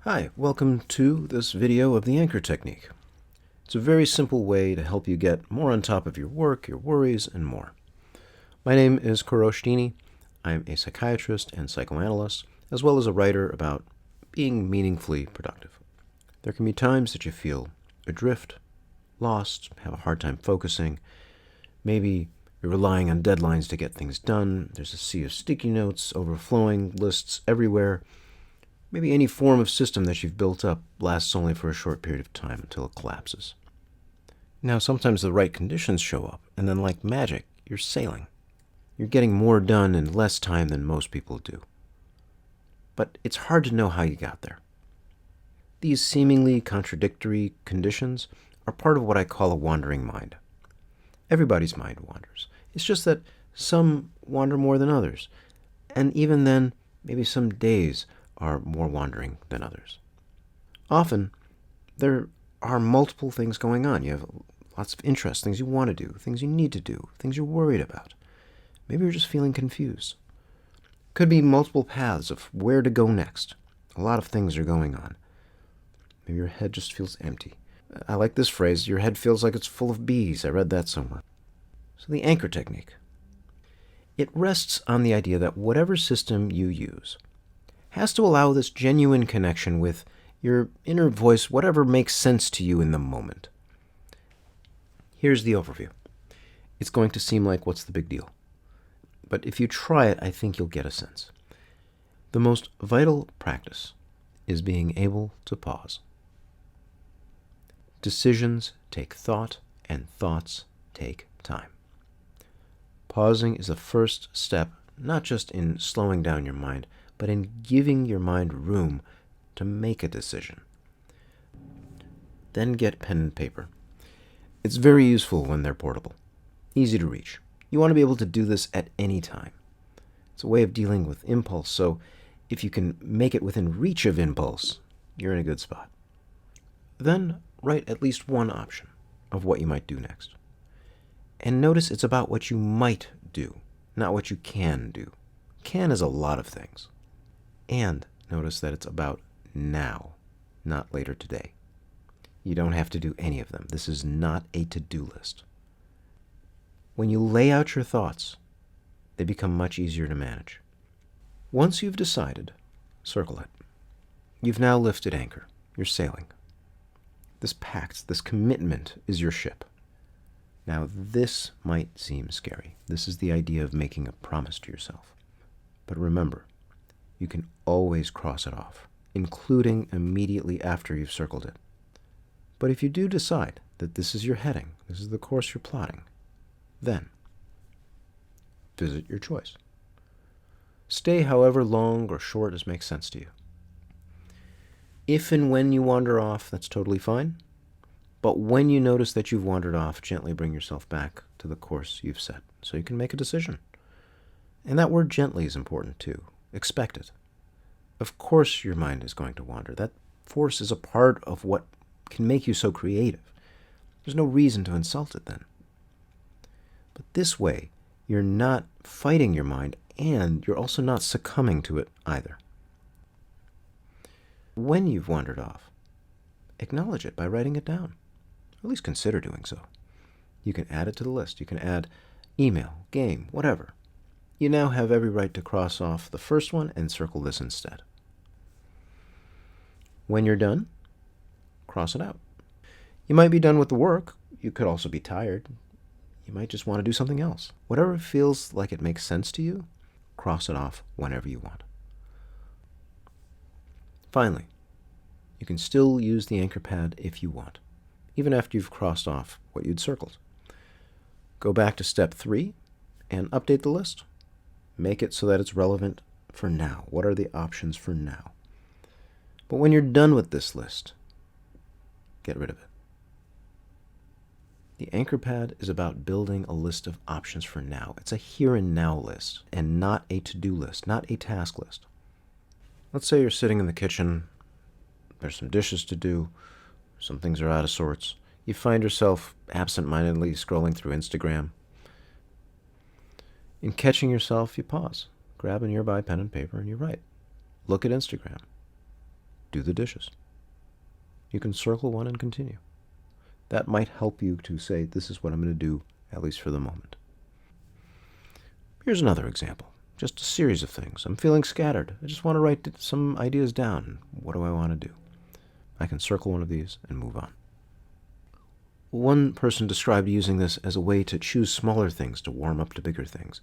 Hi, welcome to this video of the anchor technique. It's a very simple way to help you get more on top of your work, your worries, and more. My name is Kourosh Dini. I'm a psychiatrist and psychoanalyst, as well as a writer about being meaningfully productive. There can be times that you feel adrift, lost, have a hard time focusing. Maybe you're relying on deadlines to get things done. There's a sea of sticky notes, overflowing lists everywhere. Maybe any form of system that you've built up lasts only for a short period of time until it collapses. Now, sometimes the right conditions show up, and then like magic, you're sailing. You're getting more done in less time than most people do. But it's hard to know how you got there. These seemingly contradictory conditions are part of what I call a wandering mind. Everybody's mind wanders. It's just that some wander more than others. And even then, maybe some days are more wandering than others. Often, there are multiple things going on. You have lots of interests, things you want to do, things you need to do, things you're worried about. Maybe you're just feeling confused. Could be multiple paths of where to go next. A lot of things are going on. Maybe your head just feels empty. I like this phrase, your head feels like it's full of bees. I read that somewhere. So the anchor technique. It rests on the idea that whatever system you use has to allow this genuine connection with your inner voice, whatever makes sense to you in the moment. Here's the overview. It's going to seem like, what's the big deal? But if you try it, I think you'll get a sense. The most vital practice is being able to pause. Decisions take thought, and thoughts take time. Pausing is the first step, not just in slowing down your mind, but in giving your mind room to make a decision. Then get pen and paper. It's very useful when they're portable, easy to reach. You want to be able to do this at any time. It's a way of dealing with impulse, so if you can make it within reach of impulse, you're in a good spot. Then write at least one option of what you might do next. And notice it's about what you might do, not what you can do. Can is a lot of things. And notice that it's about now, not later today. You don't have to do any of them. This is not a to-do list. When you lay out your thoughts, they become much easier to manage. Once you've decided, circle it. You've now lifted anchor. You're sailing. This pact, this commitment is your ship. Now, this might seem scary. This is the idea of making a promise to yourself. But remember, you can always cross it off, including immediately after you've circled it. But if you do decide that this is your heading, this is the course you're plotting, then visit your choice. Stay however long or short as makes sense to you. If and when you wander off, that's totally fine. But when you notice that you've wandered off, gently bring yourself back to the course you've set so you can make a decision. And that word gently is important too. Expect it. Of course your mind is going to wander. That force is a part of what can make you so creative. There's no reason to insult it then. But this way, you're not fighting your mind, and you're also not succumbing to it either. When you've wandered off, acknowledge it by writing it down. Or at least consider doing so. You can add it to the list. You can add email, game, whatever. You now have every right to cross off the first one and circle this instead. When you're done, cross it out. You might be done with the work. You could also be tired. You might just want to do something else. Whatever feels like it makes sense to you, cross it off whenever you want. Finally, you can still use the anchor pad if you want, even after you've crossed off what you'd circled. Go back to step 3 and update the list. Make it so that it's relevant for now. What are the options for now? But when you're done with this list, get rid of it. The anchor pad is about building a list of options for now. It's a here and now list, and not a to-do list, not a task list. Let's say you're sitting in the kitchen, there's some dishes to do, some things are out of sorts. You find yourself absent-mindedly scrolling through Instagram. In catching yourself, you pause, grab a nearby pen and paper, and you write. Look at Instagram. do the dishes. You can circle one and continue. That might help you to say, this is what I'm going to do, at least for the moment. Here's another example. Just a series of things. I'm feeling scattered. I just want to write some ideas down. What do I want to do? I can circle one of these and move on. One person described using this as a way to choose smaller things to warm up to bigger things.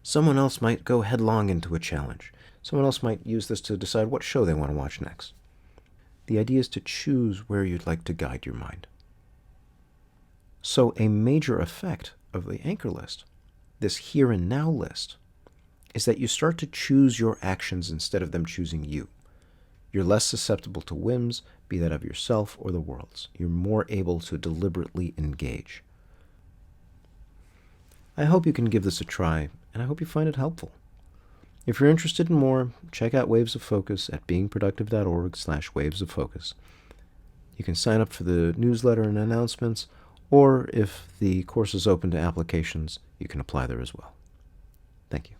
Someone else might go headlong into a challenge. Someone else might use this to decide what show they want to watch next. The idea is to choose where you'd like to guide your mind. So a major effect of the anchor list, this here and now list, is that you start to choose your actions instead of them choosing you. You're less susceptible to whims, be that of yourself or the world's. You're more able to deliberately engage. I hope you can give this a try, and I hope you find it helpful. If you're interested in more, check out Waves of Focus at beingproductive.org/wavesofocus. You can sign up for the newsletter and announcements, or if the course is open to applications, you can apply there as well. Thank you.